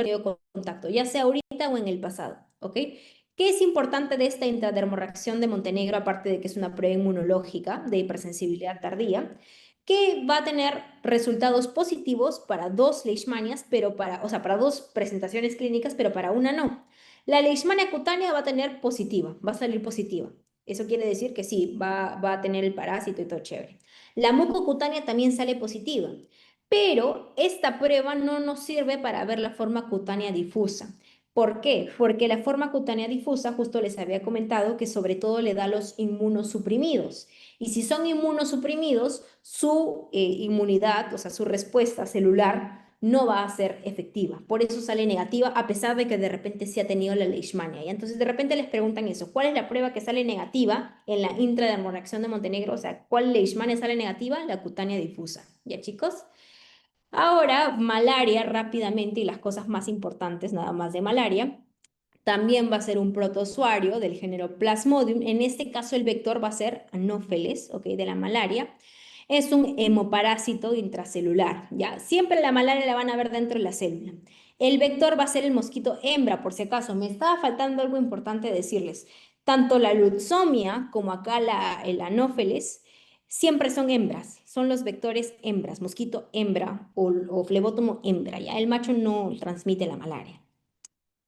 tenido contacto, ya sea ahorita o en el pasado, ¿ok? ¿Qué es importante de esta intradermoreacción de Montenegro, aparte de que es una prueba inmunológica de hipersensibilidad tardía? Que va a tener resultados positivos para dos leishmanias, pero o sea, para dos presentaciones clínicas, pero para una no. La leishmania cutánea va a tener positiva, va a salir positiva. Eso quiere decir que sí, va a tener el parásito y todo chévere. La mucocutánea también sale positiva, pero esta prueba no nos sirve para ver la forma cutánea difusa. ¿Por qué? Porque la forma cutánea difusa, justo les había comentado que sobre todo le da a los inmunosuprimidos. Y si son inmunosuprimidos, su inmunidad, o sea, su respuesta celular no va a ser efectiva. Por eso sale negativa, a pesar de que de repente sí ha tenido la leishmania. Y entonces de repente les preguntan eso, ¿cuál es la prueba que sale negativa en la intradermoreacción de Montenegro? O sea, ¿cuál leishmania sale negativa? La cutánea difusa. ¿Ya, chicos? Ahora, malaria rápidamente y las cosas más importantes nada más de malaria. También va a ser un protozoario del género Plasmodium. En este caso el vector va a ser Anopheles, ¿ok? De la malaria. Es un hemoparásito intracelular, ¿ya? Siempre la malaria la van a ver dentro de la célula. El vector va a ser el mosquito hembra, por si acaso. Me estaba faltando algo importante decirles. Tanto la lutzomia como acá el Anopheles siempre son hembras, son los vectores hembras, mosquito hembra o flebótomo hembra, ¿ya? El macho no transmite la malaria.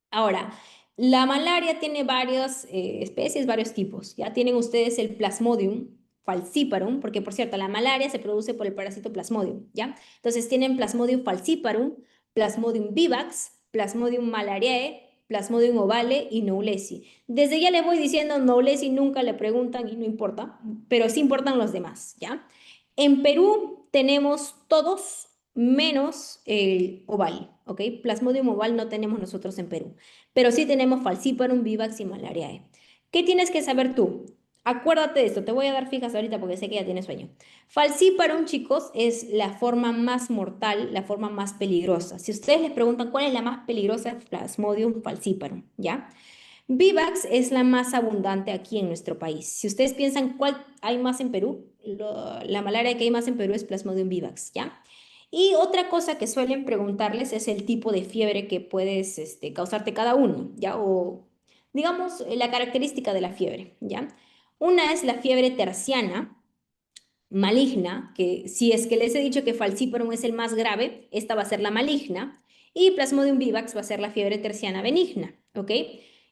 Ahora, la malaria tiene varias especies, varios tipos. Ya tienen ustedes el Plasmodium falciparum, porque por cierto, la malaria se produce por el parásito Plasmodium, ¿ya? Entonces tienen Plasmodium falciparum, Plasmodium vivax, Plasmodium malariae, Plasmodium ovale y Knowlesi. Desde ya le voy diciendo Knowlesi, nunca le preguntan y no importa, pero sí importan los demás, ¿ya? En Perú tenemos todos menos el oval, ¿ok? Plasmodium oval no tenemos nosotros en Perú, pero sí tenemos Falciparum, Vivax y Malariae. ¿Qué tienes que saber tú? Acuérdate de esto, te voy a dar fijas ahorita porque sé que ya tienes sueño. Falciparum, chicos, es la forma más mortal, la forma más peligrosa. Si ustedes les preguntan cuál es la más peligrosa, Plasmodium falciparum, ¿ya? Vivax es la más abundante aquí en nuestro país. Si ustedes piensan cuál hay más en Perú, la malaria que hay más en Perú es Plasmodium vivax, ¿ya? Y otra cosa que suelen preguntarles es el tipo de fiebre que puedes causarte cada uno, ¿ya? O digamos la característica de la fiebre, ¿ya? Una es la fiebre terciana, maligna, que si es que les he dicho que falciparum es el más grave, esta va a ser la maligna, y Plasmodium vivax va a ser la fiebre terciana benigna, ¿ok?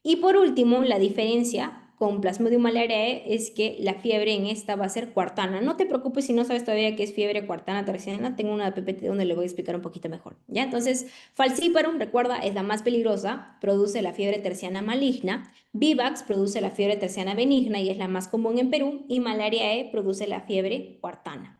Y por último, la diferencia con Plasmodium malariae es que la fiebre en esta va a ser cuartana. No te preocupes si no sabes todavía qué es fiebre cuartana terciana, tengo una PPT donde le voy a explicar un poquito mejor, ¿ya? Entonces, falciparum, recuerda, es la más peligrosa, produce la fiebre terciana maligna, Vivax produce la fiebre terciana benigna y es la más común en Perú, y Malariae produce la fiebre cuartana.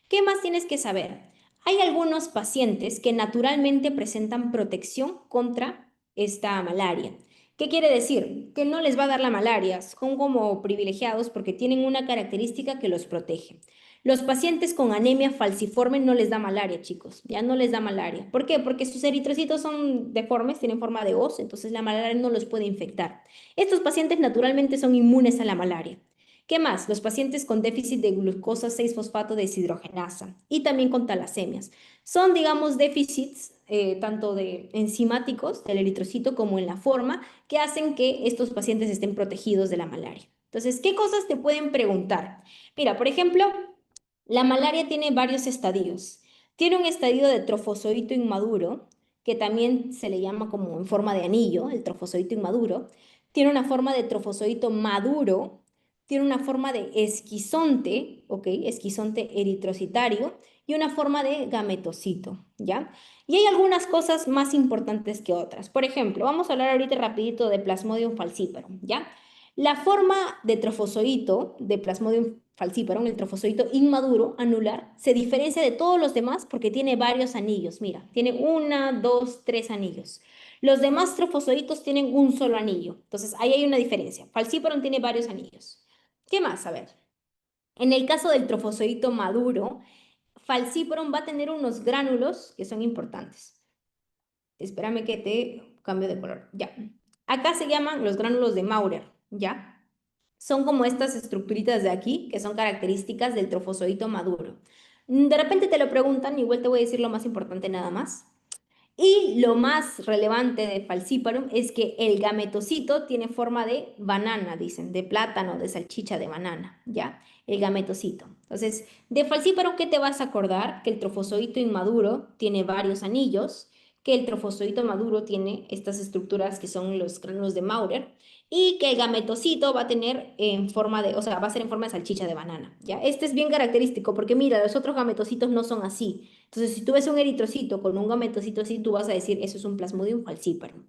¿Qué más tienes que saber? Hay algunos pacientes que naturalmente presentan protección contra esta malaria. ¿Qué quiere decir? Que no les va a dar la malaria, son como privilegiados porque tienen una característica que los protege. Los pacientes con anemia falciforme no les da malaria, chicos, ya no les da malaria. ¿Por qué? Porque sus eritrocitos son deformes, tienen forma de hoz, entonces la malaria no los puede infectar. Estos pacientes naturalmente son inmunes a la malaria. ¿Qué más? Los pacientes con déficit de glucosa 6-fosfato deshidrogenasa y también con talasemias. Son, digamos, déficits tanto de enzimáticos del eritrocito como en la forma que hacen que estos pacientes estén protegidos de la malaria. Entonces, ¿qué cosas te pueden preguntar? Mira, por ejemplo, la malaria tiene varios estadios. Tiene un estadio de trofozoito inmaduro, que también se le llama como en forma de anillo, el trofozoito inmaduro. Tiene una forma de trofozoito maduro, tiene una forma de esquizonte, ¿ok? Esquizonte eritrocitario y una forma de gametocito, ¿ya? Y hay algunas cosas más importantes que otras. Por ejemplo, vamos a hablar ahorita rapidito de Plasmodium falciparum, ¿ya? La forma de trofozoito de Plasmodium falciparum, el trofozoito inmaduro, anular, se diferencia de todos los demás porque tiene varios anillos. Mira, tiene una, dos, tres anillos. Los demás trofozoitos tienen un solo anillo. Entonces, ahí hay una diferencia. Falciparum tiene varios anillos. ¿Qué más? A ver. En el caso del trofozoito maduro, falciparum va a tener unos gránulos que son importantes. Espérame que te cambio de color. Ya. Acá se llaman los gránulos de Maurer, ¿ya? Son como estas estructuritas de aquí, que son características del trofozoito maduro. De repente te lo preguntan, igual te voy a decir lo más importante nada más. Y lo más relevante de Falciparum es que el gametocito tiene forma de banana, dicen, de plátano, de salchicha, de banana, ¿ya? El gametocito. Entonces, de Falciparum, ¿qué te vas a acordar? Que el trofozoito inmaduro tiene varios anillos, que el trofozoito maduro tiene estas estructuras que son los granos de Maurer, y que el gametocito va a tener en forma de, o sea, va a ser en forma de salchicha de banana, ¿ya? Este es bien característico porque mira, los otros gametocitos no son así. Entonces, si tú ves un eritrocito con un gametocito así, tú vas a decir, eso es un Plasmodium falciparum.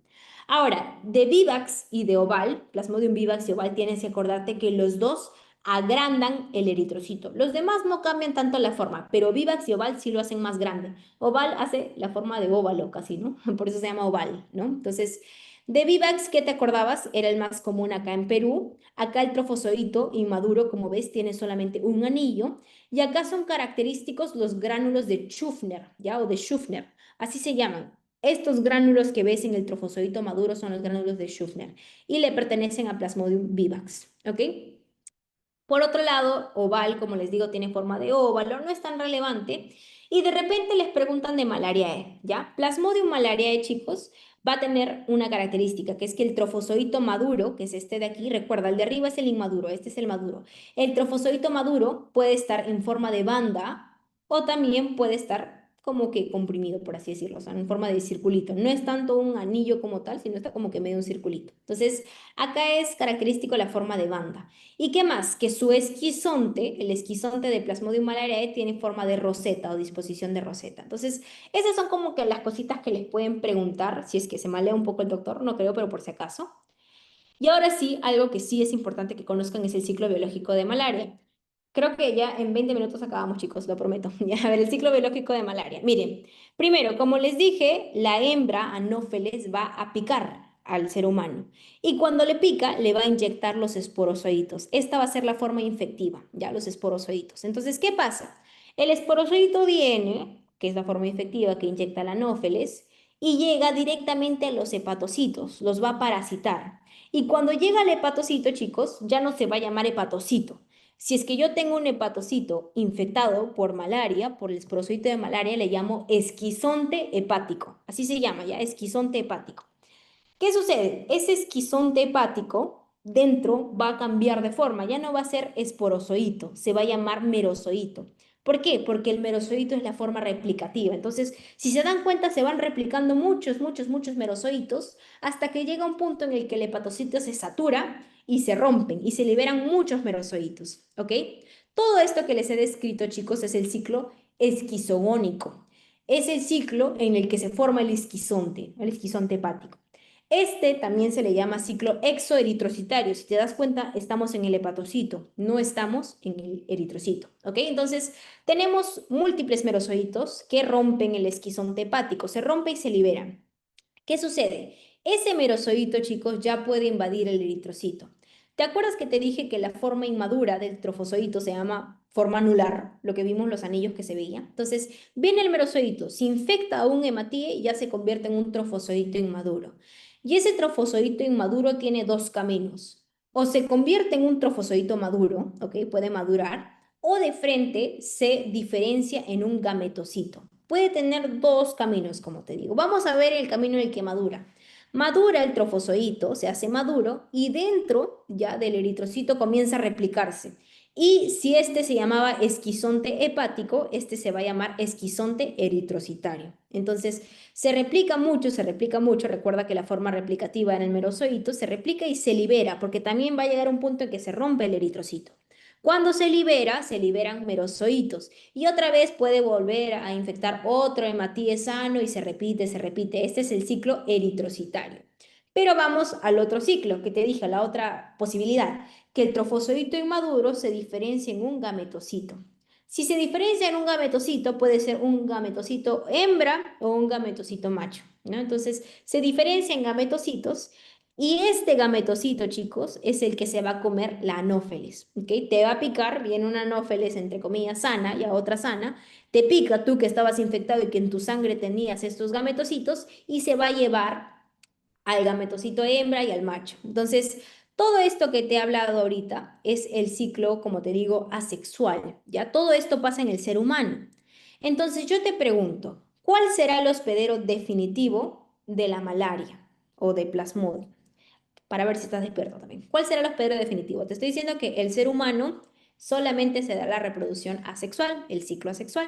Ahora, de vivax y de oval, Plasmodium vivax y oval, tienes que acordarte que los dos agrandan el eritrocito. Los demás no cambian tanto la forma, pero vivax y oval sí lo hacen más grande. Oval hace la forma de óvalo casi, ¿no? Por eso se llama oval, ¿no? Entonces, de vivax, ¿qué te acordabas? Era el más común acá en Perú. Acá el trofozoito inmaduro, como ves, tiene solamente un anillo. Y acá son característicos los gránulos de Schüffner, ¿ya? O de Schüffner, así se llaman. Estos gránulos que ves en el trofozoito maduro son los gránulos de Schüffner y le pertenecen a Plasmodium vivax, ¿ok? Por otro lado, oval, como les digo, tiene forma de óvalo, no es tan relevante. Y de repente les preguntan de malariae, ¿ya? Plasmodium malariae, chicos, va a tener una característica, que es que el trofozoito maduro, que es este de aquí, recuerda, el de arriba es el inmaduro, este es el maduro. El trofozoito maduro puede estar en forma de banda o también puede estar como que comprimido, por así decirlo, o sea, en forma de circulito. No es tanto un anillo como tal, sino está como que medio un circulito. Entonces, acá es característico la forma de banda. ¿Y qué más? Que su esquizonte, el esquizonte de Plasmodium malariae, tiene forma de roseta o disposición de roseta. Entonces, esas son como que las cositas que les pueden preguntar, si es que se malea un poco el doctor, no creo, pero por si acaso. Y ahora sí, algo que sí es importante que conozcan es el ciclo biológico de malaria. Creo que ya en 20 minutos acabamos, chicos, lo prometo. Ya, a ver, el ciclo biológico de malaria. Miren, primero, como les dije, la hembra anófeles va a picar al ser humano. Y cuando le pica, le va a inyectar los esporozoitos. Esta va a ser la forma infectiva, ya, los esporozoitos. Entonces, ¿qué pasa? El esporozoito viene, que es la forma infectiva que inyecta la anófeles, y llega directamente a los hepatocitos, los va a parasitar. Y cuando llega al hepatocito, chicos, ya no se va a llamar hepatocito. Si es que yo tengo un hepatocito infectado por malaria, por el esporozoito de malaria, le llamo esquizonte hepático. Así se llama ya, esquizonte hepático. ¿Qué sucede? Ese esquizonte hepático dentro va a cambiar de forma, ya no va a ser esporozoito, se va a llamar merozoito. ¿Por qué? Porque el merozoito es la forma replicativa. Entonces, si se dan cuenta, se van replicando muchos merozoitos hasta que llega un punto en el que el hepatocito se satura y se rompen y se liberan muchos merozoitos, ¿ok? Todo esto que les he descrito, chicos, es el ciclo esquizogónico. Es el ciclo en el que se forma el esquizonte hepático. Este también se le llama ciclo exoeritrocitario. Si te das cuenta, estamos en el hepatocito, no estamos en el eritrocito, ¿ok? Entonces, tenemos múltiples merozoitos que rompen el esquizonte hepático, se rompe y se liberan. ¿Qué sucede? Ese merozoito, chicos, ya puede invadir el eritrocito. ¿Te acuerdas que te dije que la forma inmadura del trofozoito se llama forma anular, lo que vimos los anillos que se veían? Entonces, viene el merozoito, se infecta a un hematíe y ya se convierte en un trofozoito inmaduro. Y ese trofozoito inmaduro tiene dos caminos. O se convierte en un trofozoito maduro, ¿ok? Puede madurar, o de frente se diferencia en un gametocito. Puede tener dos caminos, como te digo. Vamos a ver el camino en el que madura. Madura el trofozoito, se hace maduro y dentro ya del eritrocito comienza a replicarse. Y si este se llamaba esquizonte hepático, este se va a llamar esquizonte eritrocitario. Entonces, se replica mucho, se replica mucho. Recuerda que la forma replicativa en el merozoito se replica y se libera, porque también va a llegar un punto en que se rompe el eritrocito. Cuando se libera, se liberan merozoitos y otra vez puede volver a infectar otro hematíes sano y se repite, se repite. Este es el ciclo eritrocitario. Pero vamos al otro ciclo que te dije, la otra posibilidad, que el trofozoito inmaduro se diferencia en un gametocito. Si se diferencia en un gametocito, puede ser un gametocito hembra o un gametocito macho, ¿no? Entonces, se diferencia en gametocitos y este gametocito, chicos, es el que se va a comer la anófeles, ¿ok? Te va a picar, viene una anófeles, entre comillas, sana y a otra sana, te pica tú que estabas infectado y que en tu sangre tenías estos gametocitos y se va a llevar al gametocito hembra y al macho. Entonces, todo esto que te he hablado ahorita es el ciclo, como te digo, asexual, ¿ya? Todo esto pasa en el ser humano. Entonces, yo te pregunto, ¿Cuál será el hospedero definitivo de la malaria o de Plasmodium? Para ver si estás despierto también. ¿Cuál será el hospedero definitivo? Te estoy diciendo que el ser humano solamente se da la reproducción asexual, el ciclo asexual.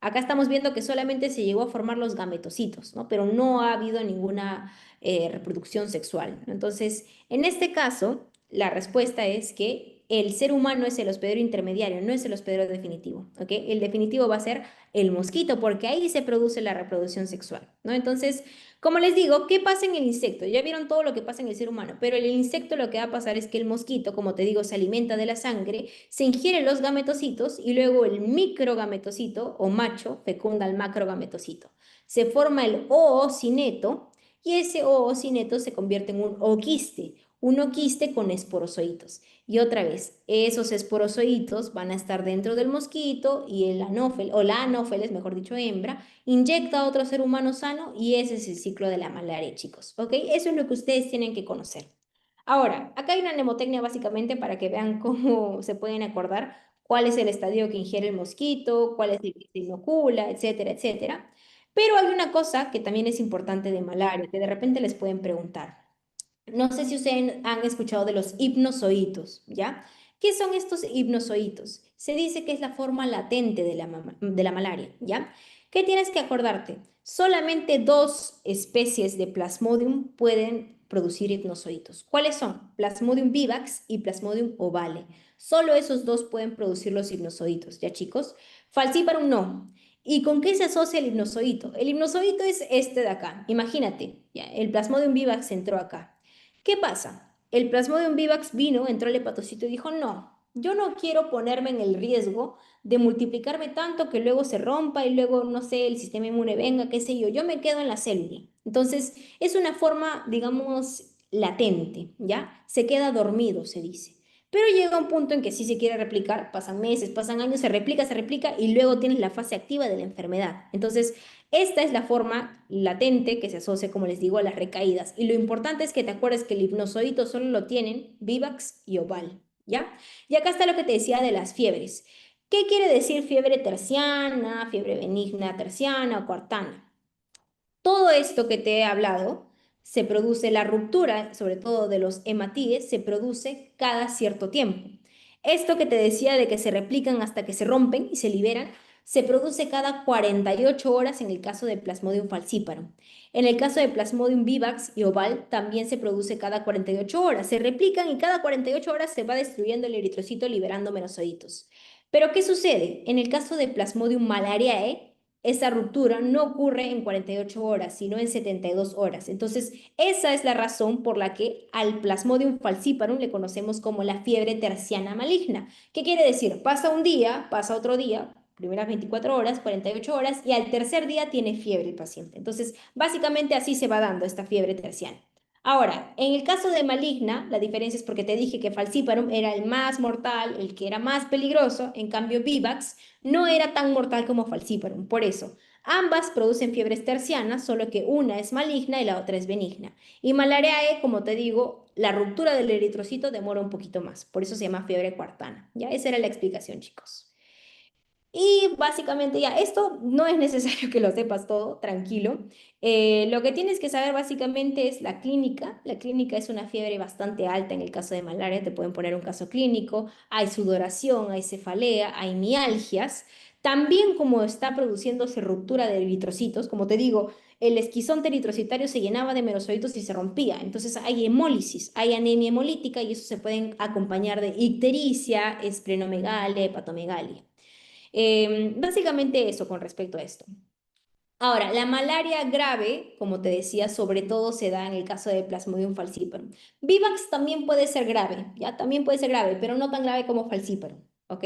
Acá estamos viendo que solamente se llegó a formar los gametocitos, ¿no? Pero no ha habido ninguna reproducción sexual, ¿no? Entonces, en este caso, la respuesta es que el ser humano es el hospedero intermediario, no es el hospedero definitivo, ¿ok? El definitivo va a ser el mosquito, porque ahí se produce la reproducción sexual, ¿no? Entonces, como les digo, ¿qué pasa en el insecto? Ya vieron todo lo que pasa en el ser humano, pero en el insecto lo que va a pasar es que el mosquito, como te digo, se alimenta de la sangre, se ingiere los gametocitos y luego el microgametocito o macho fecunda al macrogametocito. Se forma el oocineto y ese oocineto se convierte en un oquiste con esporozoitos. Y otra vez, esos esporozoitos van a estar dentro del mosquito y el anófel, o la anófeles, mejor dicho, hembra, inyecta a otro ser humano sano y ese es el ciclo de la malaria, chicos. ¿Ok? Eso es lo que ustedes tienen que conocer. Ahora, acá hay una mnemotecnia básicamente para que vean cómo se pueden acordar cuál es el estadio que ingiere el mosquito, cuál es el que se inocula, etcétera, etcétera. Pero hay una cosa que también es importante de malaria, que de repente les pueden preguntar. No sé si ustedes han escuchado de los hipnozoitos, ¿ya? ¿Qué son estos hipnozoitos? Se dice que es la forma latente de la malaria, ¿ya? ¿Qué tienes que acordarte? Solamente dos especies de Plasmodium pueden producir hipnozoitos. ¿Cuáles son? Plasmodium vivax y Plasmodium ovale. Solo esos dos pueden producir los hipnozoitos, ¿ya chicos? Falciparum no. ¿Y con qué se asocia el hipnozoito? El hipnozoito es este de acá. Imagínate, ¿ya? El Plasmodium vivax entró acá. ¿Qué pasa? El Plasmodium vivax vino, entró al hepatocito y dijo, no, yo no quiero ponerme en el riesgo de multiplicarme tanto que luego se rompa y luego, no sé, el sistema inmune venga, qué sé yo me quedo en la célula. Entonces, es una forma, digamos, latente, ¿ya? Se queda dormido, se dice. Pero llega un punto en que sí se quiere replicar, pasan meses, pasan años, se replica y luego tienes la fase activa de la enfermedad. Entonces, esta es la forma latente que se asocia, como les digo, a las recaídas. Y lo importante es que te acuerdes que el hipnozoito solo lo tienen Vivax y Oval, ¿ya? Y acá está lo que te decía de las fiebres. ¿Qué quiere decir fiebre terciana, fiebre benigna terciana o cuartana? Todo esto que te he hablado se produce, la ruptura, sobre todo de los hematíes, se produce cada cierto tiempo. Esto que te decía de que se replican hasta que se rompen y se liberan, se produce cada 48 horas en el caso de Plasmodium falciparum. En el caso de Plasmodium vivax y oval también se produce cada 48 horas. Se replican y cada 48 horas se va destruyendo el eritrocito liberando melanozoitos. Pero ¿qué sucede? En el caso de Plasmodium malariae, esa ruptura no ocurre en 48 horas, sino en 72 horas. Entonces, esa es la razón por la que al Plasmodium falciparum le conocemos como la fiebre terciana maligna. ¿Qué quiere decir? Pasa un día, pasa otro día, primeras 24 horas, 48 horas, y al tercer día tiene fiebre el paciente. Entonces, básicamente así se va dando esta fiebre terciana. Ahora, en el caso de maligna, la diferencia es porque te dije que falciparum era el más mortal, el que era más peligroso, en cambio Vivax no era tan mortal como falciparum. Por eso, ambas producen fiebres tercianas, solo que una es maligna y la otra es benigna. Y malariae, como te digo, la ruptura del eritrocito demora un poquito más, por eso se llama fiebre cuartana. Ya, esa era la explicación, chicos. Y básicamente ya, esto no es necesario que lo sepas todo, tranquilo. Lo que tienes que saber básicamente es la clínica. La clínica es una fiebre bastante alta en el caso de malaria, te pueden poner un caso clínico, hay sudoración, hay cefalea, hay mialgias. También como está produciéndose ruptura de eritrocitos, como te digo, el esquizonte eritrocitario se llenaba de merocitos y se rompía. Entonces hay hemólisis, hay anemia hemolítica y eso se pueden acompañar de ictericia, esplenomegalia, hepatomegalia. Básicamente eso con respecto a esto. Ahora, la malaria grave, como te decía, sobre todo se da en el caso de Plasmodium falciparum. Vivax también puede ser grave, ya también puede ser grave, pero no tan grave como falciparum, ¿ok?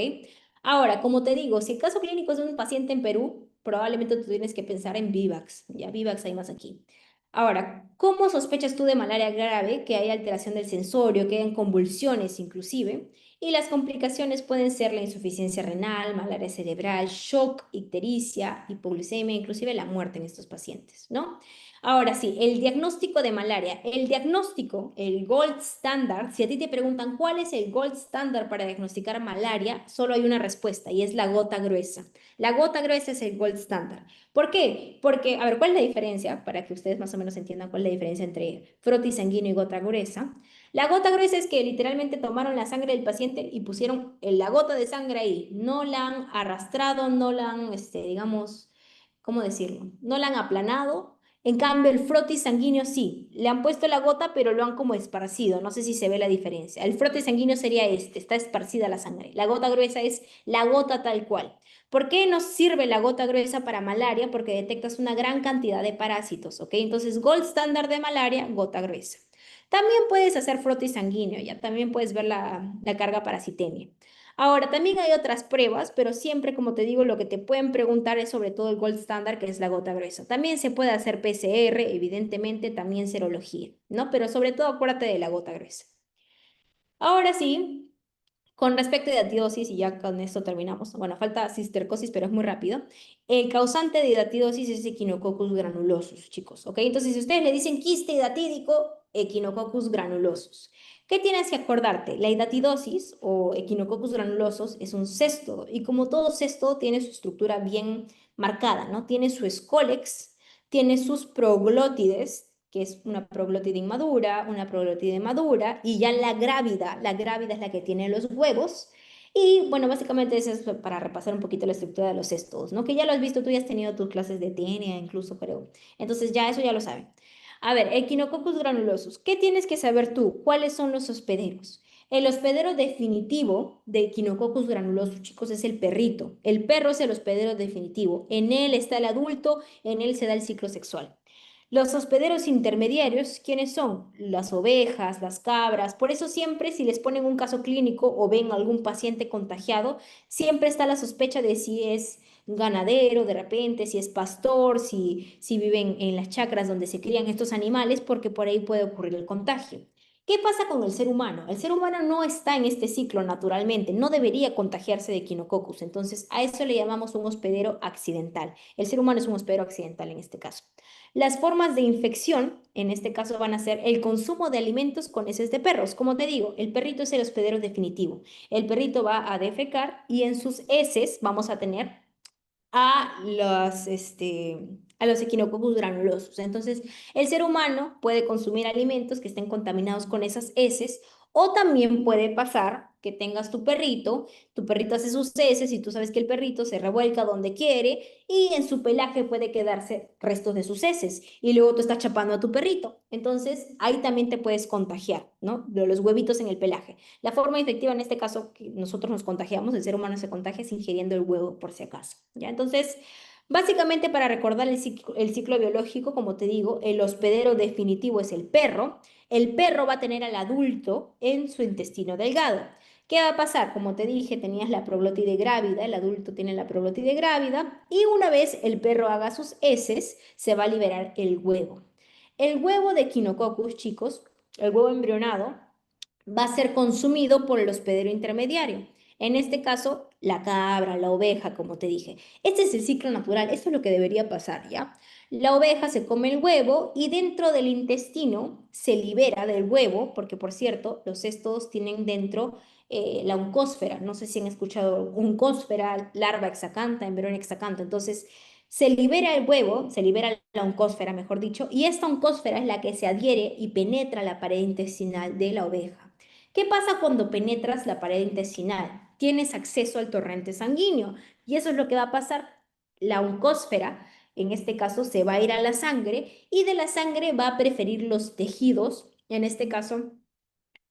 Ahora, como te digo, si el caso clínico es de un paciente en Perú, probablemente tú tienes que pensar en Vivax, ya Vivax hay más aquí. Ahora, ¿cómo sospechas tú de malaria grave, que hay alteración del sensorio, que hay convulsiones inclusive? Y las complicaciones pueden ser la insuficiencia renal, malaria cerebral, shock, ictericia, hipoglucemia, inclusive la muerte en estos pacientes, ¿no? Ahora sí, el diagnóstico de malaria. El diagnóstico, el gold standard, si a ti te preguntan cuál es el gold standard para diagnosticar malaria, solo hay una respuesta y es la gota gruesa. La gota gruesa es el gold standard. ¿Por qué? Porque, a ver, ¿cuál es la diferencia? Para que ustedes más o menos entiendan cuál es la diferencia entre frotis sanguíneo y gota gruesa. La gota gruesa es que literalmente tomaron la sangre del paciente y pusieron la gota de sangre ahí. No la han arrastrado, no la han, digamos, ¿cómo decirlo? No la han aplanado. En cambio, el frotis sanguíneo sí, le han puesto la gota, pero lo han como esparcido. No sé si se ve la diferencia. El frotis sanguíneo sería está esparcida la sangre. La gota gruesa es la gota tal cual. ¿Por qué nos sirve la gota gruesa para malaria? Porque detectas una gran cantidad de parásitos, ¿ok? Entonces, gold standard de malaria, gota gruesa. También puedes hacer frotis sanguíneo, ya también puedes ver la carga parasitemia. Ahora, también hay otras pruebas, pero siempre, como te digo, lo que te pueden preguntar es sobre todo el gold standard, que es la gota gruesa. También se puede hacer PCR, evidentemente, también serología, ¿no? Pero sobre todo acuérdate de la gota gruesa. Ahora sí, con respecto a hidatidosis, y ya con esto terminamos, bueno, falta cistercosis, pero es muy rápido. El causante de hidatidosis es Echinococcus granulosus, chicos, ¿ok? Entonces, si ustedes le dicen quiste hidatídico, Echinococcus granulosus. ¿Qué tienes que acordarte? La hidatidosis o Echinococcus granulosus es un cesto, y como todo cesto, tiene su estructura bien marcada, ¿no? Tiene su escólex, tiene sus proglótides, que es una proglótida inmadura, una proglótida madura, y ya la grávida es la que tiene los huevos. Y bueno, básicamente eso es para repasar un poquito la estructura de los cestos, ¿no? Que ya lo has visto, tú ya has tenido tus clases de TNA incluso, creo. Entonces ya eso ya lo saben. A ver, Echinococcus granulosus. ¿Qué tienes que saber tú? ¿Cuáles son los hospederos? El hospedero definitivo de Echinococcus granulosus, chicos, es el perrito. El perro es el hospedero definitivo. En él está el adulto, en él se da el ciclo sexual. Los hospederos intermediarios, ¿quiénes son? Las ovejas, las cabras. Por eso siempre si les ponen un caso clínico o ven algún paciente contagiado, siempre está la sospecha de si es ganadero de repente, si es pastor, si viven en las chacras donde se crían estos animales, porque por ahí puede ocurrir el contagio. ¿Qué pasa con el ser humano? El ser humano no está en este ciclo naturalmente, no debería contagiarse de Echinococcus, entonces a eso le llamamos un hospedero accidental. El ser humano es un hospedero accidental en este caso. Las formas de infección, en este caso, van a ser el consumo de alimentos con heces de perros. Como te digo, el perrito es el hospedero definitivo. El perrito va a defecar y en sus heces vamos a tener a los equinococcus granulosos. Entonces, el ser humano puede consumir alimentos que estén contaminados con esas heces o también puede pasar que tengas tu perrito hace sus heces y tú sabes que el perrito se revuelca donde quiere y en su pelaje puede quedarse restos de sus heces y luego tú estás chapando a tu perrito. Entonces, ahí también te puedes contagiar, ¿no? De los huevitos en el pelaje. La forma infectiva en este caso que nosotros nos contagiamos, el ser humano se contagia es ingiriendo el huevo por si acaso, ¿ya? Entonces, básicamente para recordar el ciclo biológico, como te digo, el hospedero definitivo es el perro. El perro va a tener al adulto en su intestino delgado. ¿Qué va a pasar? Como te dije, tenías la proglótide grávida, el adulto tiene la proglótide grávida y una vez el perro haga sus heces, se va a liberar el huevo. El huevo de Echinococcus, chicos, el huevo embrionado, va a ser consumido por el hospedero intermediario. En este caso, la cabra, la oveja, como te dije. Este es el ciclo natural, esto es lo que debería pasar, ¿ya? La oveja se come el huevo y dentro del intestino se libera del huevo, porque por cierto, los cestos tienen dentro la oncósfera. No sé si han escuchado oncósfera, larva hexacantha, embrión hexacantha. Entonces, se libera el huevo, se libera la oncósfera, mejor dicho, y esta oncósfera es la que se adhiere y penetra la pared intestinal de la oveja. ¿Qué pasa cuando penetras la pared intestinal? Tienes acceso al torrente sanguíneo y eso es lo que va a pasar. La oncósfera, en este caso, se va a ir a la sangre y de la sangre va a preferir los tejidos, en este caso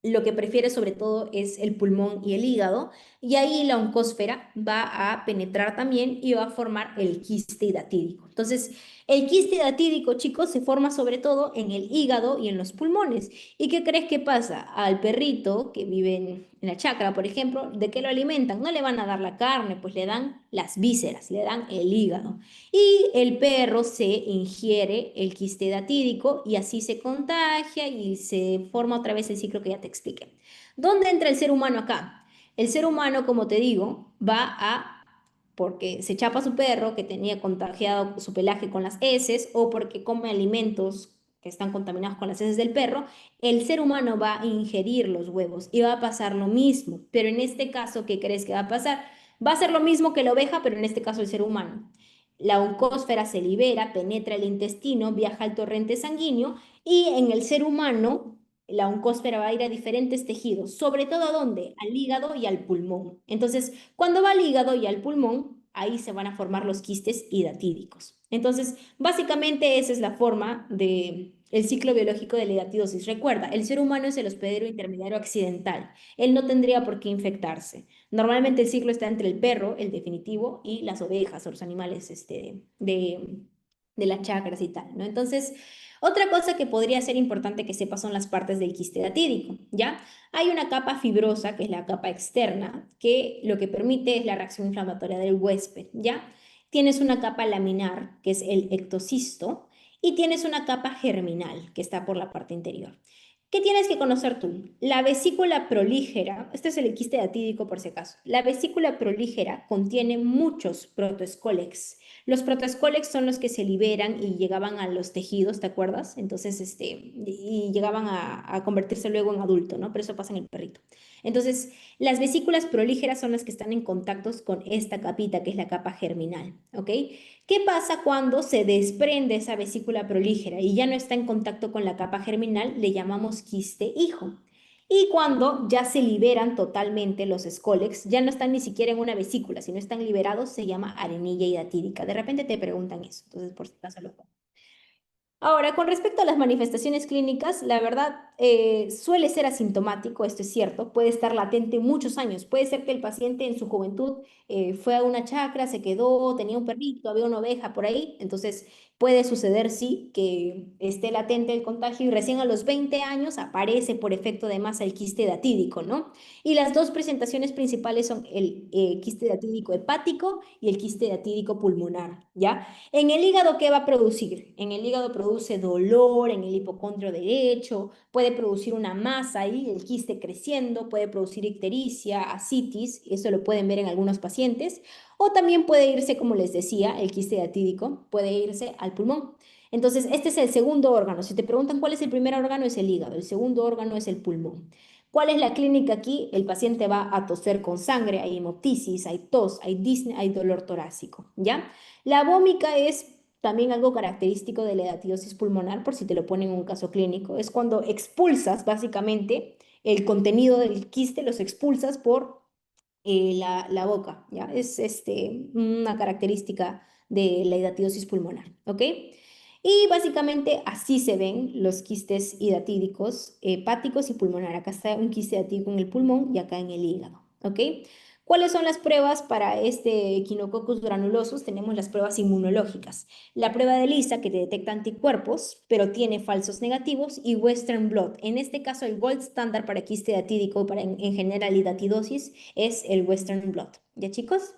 lo que prefiere sobre todo es el pulmón y el hígado, y ahí la oncósfera va a penetrar también y va a formar el quiste hidatídico. Entonces, el quiste hidatídico, chicos, se forma sobre todo en el hígado y en los pulmones. ¿Y qué crees que pasa? Al perrito que vive en la chacra, por ejemplo, ¿de qué lo alimentan? No le van a dar la carne, pues le dan las vísceras, le dan el hígado. Y el perro se ingiere el quiste datídico y así se contagia y se forma otra vez el ciclo que ya te expliqué. ¿Dónde entra el ser humano acá? El ser humano, como te digo, porque se chapa a su perro que tenía contagiado su pelaje con las heces o porque come alimentos que están contaminados con las heces del perro, el ser humano va a ingerir los huevos y va a pasar lo mismo. Pero en este caso, ¿qué crees que va a pasar? Va a ser lo mismo que la oveja, pero en este caso el ser humano. La oncósfera se libera, penetra el intestino, viaja al torrente sanguíneo y en el ser humano la oncósfera va a ir a diferentes tejidos, sobre todo ¿a dónde? Al hígado y al pulmón. Entonces, cuando va al hígado y al pulmón, ahí se van a formar los quistes hidatídicos. Entonces, básicamente esa es la forma de el ciclo biológico de la hidatidosis. Recuerda, el ser humano es el hospedero intermediario accidental. Él no tendría por qué infectarse. Normalmente el ciclo está entre el perro, el definitivo, y las ovejas o los animales de las chacras y tal, ¿no? Entonces, otra cosa que podría ser importante que sepas son las partes del quiste datídico, ¿ya? Hay una capa fibrosa, que es la capa externa, que lo que permite es la reacción inflamatoria del huésped, ¿ya? Tienes una capa laminar, que es el ectocisto, y tienes una capa germinal, que está por la parte interior. ¿Qué tienes que conocer tú? La vesícula prolígera, este es el quiste datídico por si acaso, la vesícula prolígera contiene muchos protoescólex. Los protoescólex son los que se liberan y llegaban a los tejidos, ¿te acuerdas? Entonces, y llegaban a convertirse luego en adulto, ¿no? Pero eso pasa en el perrito. Entonces, las vesículas prolígeras son las que están en contacto con esta capita, que es la capa germinal, ¿ok? ¿Qué pasa cuando se desprende esa vesícula prolígera y ya no está en contacto con la capa germinal? Le llamamos quiste hijo. Y cuando ya se liberan totalmente los escólex, ya no están ni siquiera en una vesícula, sino están liberados, se llama arenilla hidatídica. De repente te preguntan eso, entonces por si acaso lo pongo. Ahora, con respecto a las manifestaciones clínicas, la verdad suele ser asintomático, esto es cierto, puede estar latente muchos años. Puede ser que el paciente en su juventud fue a una chacra, se quedó, tenía un perrito, había una oveja por ahí, entonces puede suceder, sí, que esté latente el contagio y recién a los 20 años aparece por efecto de masa el quiste datídico, ¿no? Y las dos presentaciones principales son el quiste datídico hepático y el quiste datídico pulmonar, ¿ya? En el hígado, ¿qué va a producir? En el hígado produce dolor, en el hipocondrio derecho, puede producir una masa ahí, el quiste creciendo, puede producir ictericia, ascitis, eso lo pueden ver en algunos pacientes, o también puede irse, como les decía, el quiste datídico, puede irse al pulmón. Entonces, este es el segundo órgano. Si te preguntan cuál es el primer órgano, es el hígado, el segundo órgano es el pulmón. ¿Cuál es la clínica aquí? El paciente va a toser con sangre, hay hemoptisis, hay tos, hay disnea, hay dolor torácico, ¿ya? La vómica es también algo característico de la edatidosis pulmonar, por si te lo ponen en un caso clínico. Es cuando expulsas básicamente el contenido del quiste, los expulsas por la boca, ¿ya? Es una característica de la hidatidosis pulmonar, ¿ok? Y básicamente así se ven los quistes hidatídicos, hepáticos y pulmonar. Acá está un quiste hidatídico en el pulmón y acá en el hígado, ¿ok? ¿Cuáles son las pruebas para este Echinococcus granulosus? Tenemos las pruebas inmunológicas. La prueba de ELISA, que te detecta anticuerpos, pero tiene falsos negativos, y Western blot. En este caso, el gold standard para quiste datídico, para en general hidatidosis, es el Western blot. ¿Ya, chicos?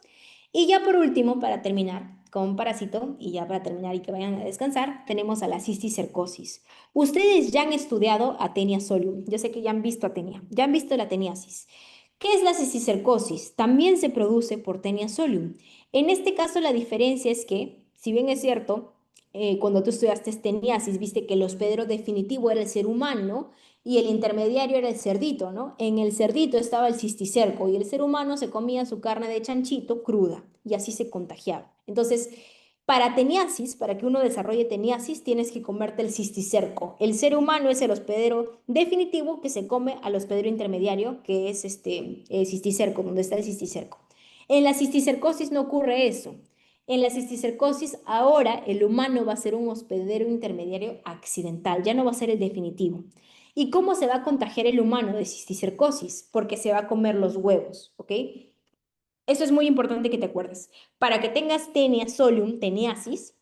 Y ya por último, para terminar con parásito, y ya para terminar y que vayan a descansar, tenemos a la cisticercosis. Ustedes ya han estudiado Atenia solium. Yo sé que ya han visto Atenia, ya han visto la ateniasis. ¿Qué es la cisticercosis? También se produce por Taenia solium. En este caso, la diferencia es que, si bien es cierto, cuando tú estudiaste teniasis, viste que el hospedero definitivo era el ser humano y el intermediario era el cerdito, ¿no? En el cerdito estaba el cisticerco y el ser humano se comía su carne de chanchito cruda y así se contagiaba. Entonces, para teniasis, para que uno desarrolle teniasis, tienes que comerte el cisticerco. El ser humano es el hospedero definitivo que se come al hospedero intermediario, que es el cisticerco, donde está el cisticerco. En la cisticercosis no ocurre eso. En la cisticercosis, ahora el humano va a ser un hospedero intermediario accidental, ya no va a ser el definitivo. ¿Y cómo se va a contagiar el humano de cisticercosis? Porque se va a comer los huevos, ¿ok? Eso es muy importante que te acuerdes. Para que tengas tenia solium, teniasis,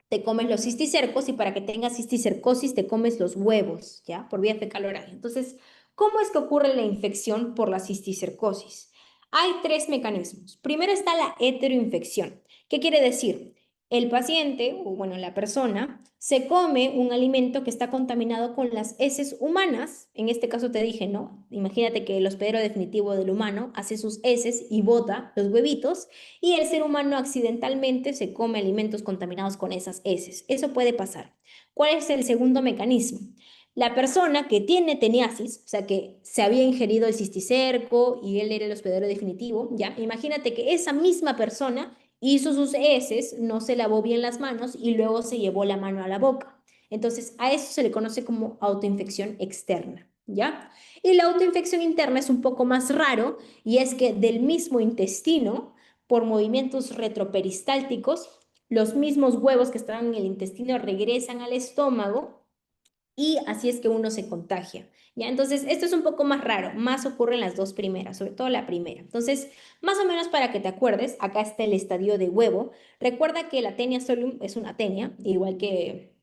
te comes los cisticercos y para que tengas cisticercosis te comes los huevos, ¿ya? Por vía fecal oral. Entonces, ¿cómo es que ocurre la infección por la cisticercosis? Hay tres mecanismos. Primero está la heteroinfección. ¿Qué quiere decir? el paciente, o bueno, la persona, se come un alimento que está contaminado con las heces humanas. En este caso te dije, ¿no? Imagínate que el hospedero definitivo del humano hace sus heces y bota los huevitos, y el ser humano accidentalmente se come alimentos contaminados con esas heces. Eso puede pasar. ¿Cuál es el segundo mecanismo? La persona que tiene teniasis, o sea, que se había ingerido el cisticerco y él era el hospedero definitivo, ¿ya? Imagínate que esa misma persona hizo sus heces, no se lavó bien las manos y luego se llevó la mano a la boca. Entonces, a eso se le conoce como autoinfección externa, ¿ya? Y la autoinfección interna es un poco más raro, y es que del mismo intestino, por movimientos retroperistálticos, los mismos huevos que estaban en el intestino regresan al estómago, y así es que uno se contagia, ¿ya? Entonces, esto es un poco más raro, más ocurre en las dos primeras, sobre todo la primera. Entonces, más o menos para que te acuerdes, acá está el estadio de huevo. Recuerda que la tenia solium es una tenia, igual que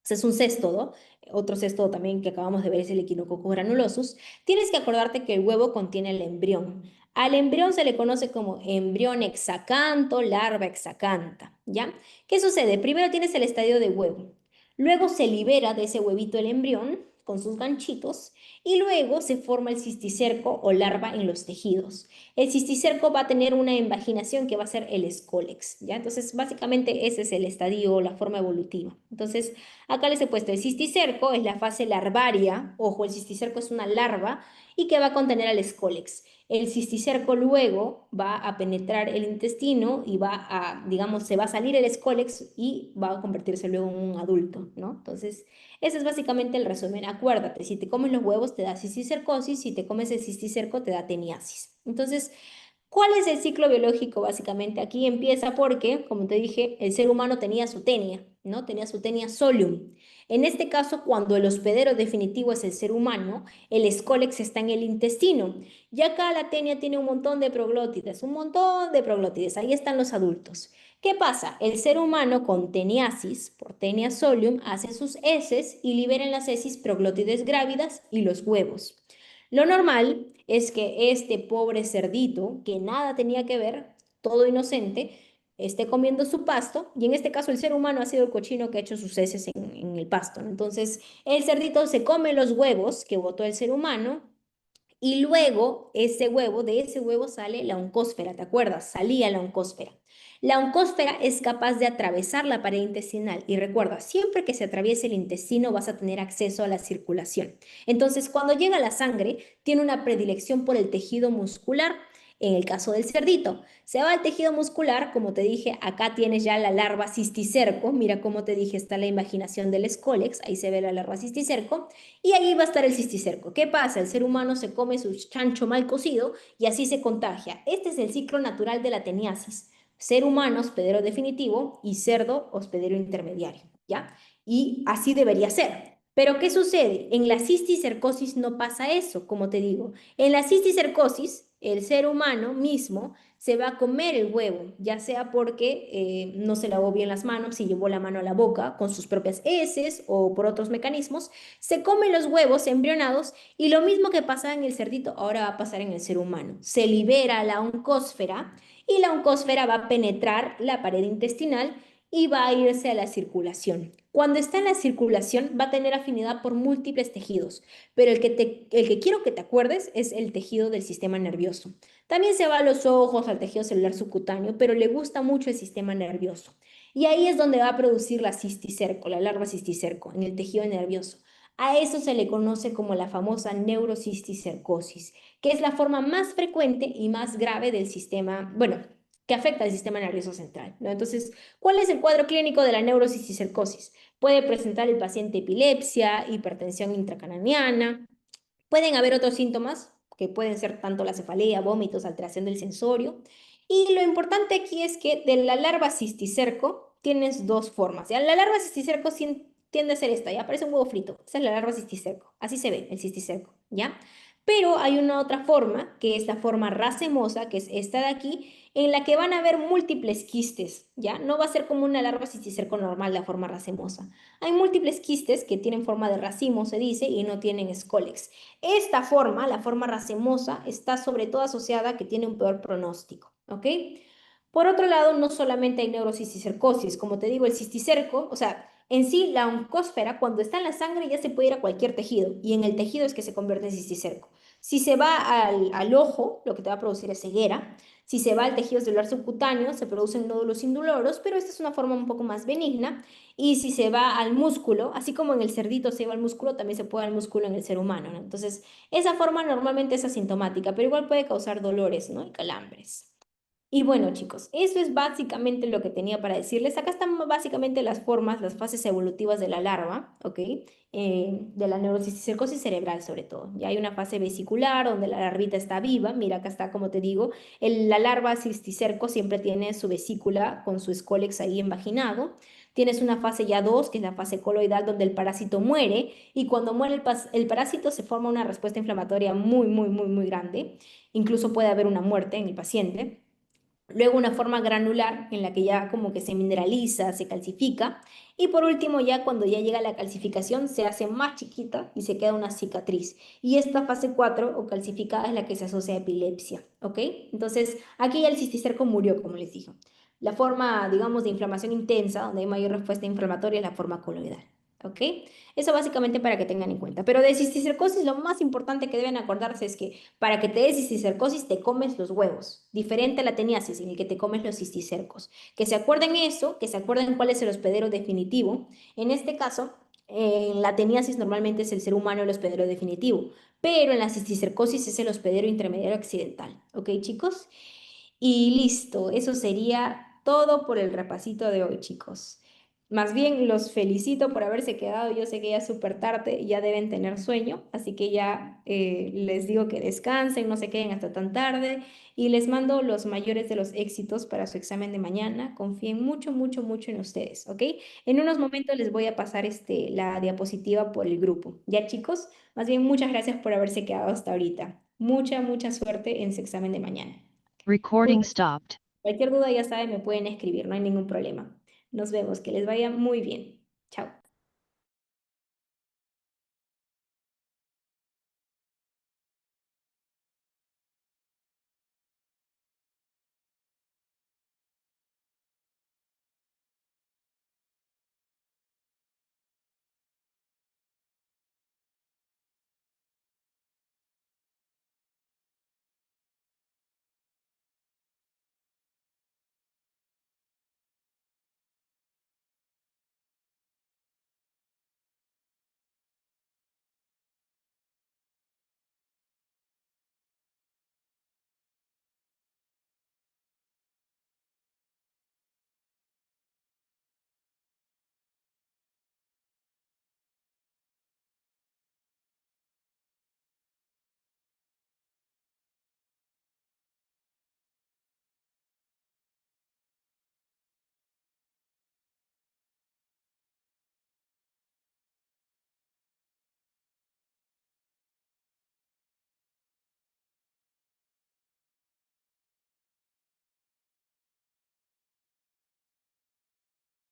es un céstodo. Otro céstodo también que acabamos de ver es el Echinococcus granulosus. Tienes que acordarte que el huevo contiene el embrión. Al embrión se le conoce como embrión hexacanto, larva hexacanta, ¿ya? ¿Qué sucede? Primero tienes el estadio de huevo. Luego se libera de ese huevito el embrión con sus ganchitos, y luego se forma el cisticerco o larva en los tejidos. El cisticerco va a tener una invaginación que va a ser el escólex, ¿ya? Entonces, básicamente ese es el estadio, la forma evolutiva. Entonces, acá les he puesto el cisticerco, es la fase larvaria. Ojo, el cisticerco es una larva y que va a contener al escólex. El cisticerco luego va a penetrar el intestino y va a, digamos, se va a salir el escólex y va a convertirse luego en un adulto, ¿no? Entonces, ese es básicamente el resumen. Acuérdate, si te comes los huevos te da cisticercosis, si te comes el cisticerco te da teniasis. Entonces, ¿cuál es el ciclo biológico? Básicamente aquí empieza porque, como te dije, el ser humano tenía su tenia, ¿no? Tenía su tenia solium. En este caso, cuando el hospedero definitivo es el ser humano, el escólex está en el intestino. Y acá la tenia tiene un montón de proglótides, un montón de proglótides. Ahí están los adultos. ¿Qué pasa? El ser humano con teniasis, por tenia solium, hace sus heces y libera en las heces proglótides grávidas y los huevos. Lo normal es que este pobre cerdito, que nada tenía que ver, todo inocente, esté comiendo su pasto, y en este caso el ser humano ha sido el cochino que ha hecho sus heces en el pasto, ¿no? Entonces, el cerdito se come los huevos que botó el ser humano, y luego de ese huevo sale la oncósfera, ¿te acuerdas? Salía la oncósfera. La oncósfera es capaz de atravesar la pared intestinal, y recuerda, siempre que se atraviese el intestino vas a tener acceso a la circulación. Entonces, cuando llega la sangre, tiene una predilección por el tejido muscular. En el caso del cerdito, se va al tejido muscular, como te dije, acá tienes ya la larva cisticerco, mira cómo te dije, está la imaginación del escólex, ahí se ve la larva cisticerco, y ahí va a estar el cisticerco. ¿Qué pasa? El ser humano se come su chancho mal cocido y así se contagia. Este es el ciclo natural de la teniasis. Ser humano, hospedero definitivo, y cerdo, hospedero intermediario, ¿ya? Y así debería ser. Pero ¿qué sucede? En la cisticercosis no pasa eso, como te digo. En la cisticercosis, el ser humano mismo se va a comer el huevo, ya sea porque no se lavó bien las manos, si llevó la mano a la boca con sus propias heces o por otros mecanismos, se come los huevos embrionados, y lo mismo que pasa en el cerdito ahora va a pasar en el ser humano. Se libera la oncósfera, y la oncósfera va a penetrar la pared intestinal y va a irse a la circulación. Cuando está en la circulación va a tener afinidad por múltiples tejidos, pero el que quiero que te acuerdes es el tejido del sistema nervioso. También se va a los ojos, al tejido celular subcutáneo, pero le gusta mucho el sistema nervioso. Y ahí es donde va a producir la cisticerco, la larva cisticerco, en el tejido nervioso. A eso se le conoce como la famosa neurocisticercosis, que es la forma más frecuente y más grave del sistema, bueno, que afecta al sistema nervioso central, ¿no? Entonces, ¿cuál es el cuadro clínico de la neurocisticercosis? Puede presentar el paciente epilepsia, hipertensión intracraniana. Pueden haber otros síntomas que pueden ser tanto la cefalea, vómitos, alteración del sensorio. Y lo importante aquí es que de la larva cisticerco tienes dos formas. ¿Ya? La larva cisticerco tiende a ser esta, ya parece un huevo frito. Esta es la larva cisticerco. Así se ve el cisticerco, ¿ya? Pero hay una otra forma, que es la forma racemosa, que es esta de aquí, en la que van a haber múltiples quistes, ¿ya? No va a ser como una larva cisticerco normal, la forma racemosa. Hay múltiples quistes que tienen forma de racimo, se dice, y no tienen escólex. Esta forma, la forma racemosa, está sobre todo asociada a que tiene un peor pronóstico, ¿ok? Por otro lado, no solamente hay neurocisticercosis, como te digo, el cisticerco, o sea, en sí la oncósfera cuando está en la sangre ya se puede ir a cualquier tejido y en el tejido es que se convierte en cisticerco. Si se va al ojo, lo que te va a producir es ceguera. Si se va al tejido celular subcutáneo, se producen nódulos indoloros, pero esta es una forma un poco más benigna. Y si se va al músculo, así como en el cerdito se va al músculo, también se puede al músculo en el ser humano, ¿no? Entonces, esa forma normalmente es asintomática, pero igual puede causar dolores, ¿no? Y calambres. Y bueno, chicos, eso es básicamente lo que tenía para decirles. Acá están básicamente las formas, las fases evolutivas de la larva, ¿ok? De la neurocisticercosis cerebral sobre todo. Ya hay una fase vesicular donde la larvita está viva. Mira, acá está, como te digo, la larva cisticerco siempre tiene su vesícula con su escólex ahí envaginado. Tienes una fase ya 2, que es la fase coloidal, donde el parásito muere y cuando muere el parásito se forma una respuesta inflamatoria muy, muy, muy, muy grande. Incluso puede haber una muerte en el paciente. Luego una forma granular en la que ya como que se mineraliza, se calcifica. Y por último, ya cuando ya llega la calcificación, se hace más chiquita y se queda una cicatriz. Y esta fase 4 o calcificada es la que se asocia a epilepsia, ¿ok? Entonces, aquí ya el cisticerco murió, como les dije. La forma, digamos, de inflamación intensa, donde hay mayor respuesta inflamatoria, es la forma coloidal, ¿ok? Eso básicamente para que tengan en cuenta. Pero de cisticercosis, lo más importante que deben acordarse es que para que te des cisticercosis te comes los huevos, diferente a la teniasis en el que te comes los cisticercos. Que se acuerden eso, que se acuerden cuál es el hospedero definitivo. En este caso, en la teniasis normalmente es el ser humano el hospedero definitivo, pero en la cisticercosis es el hospedero intermediario accidental. ¿Ok, chicos? Y listo, eso sería todo por el repasito de hoy, chicos. Más bien los felicito por haberse quedado. Yo sé que ya es súper tarde y ya deben tener sueño, así que ya les digo que descansen, no se queden hasta tan tarde y les mando los mayores de los éxitos para su examen de mañana. Confíen mucho, mucho, mucho en ustedes, ¿ok? En unos momentos les voy a pasar la diapositiva por el grupo. Ya, chicos, más bien muchas gracias por haberse quedado hasta ahorita. Mucha, mucha suerte en su examen de mañana. Recording stopped. Cualquier duda ya saben, me pueden escribir, no hay ningún problema. Nos vemos, que les vaya muy bien. Chao.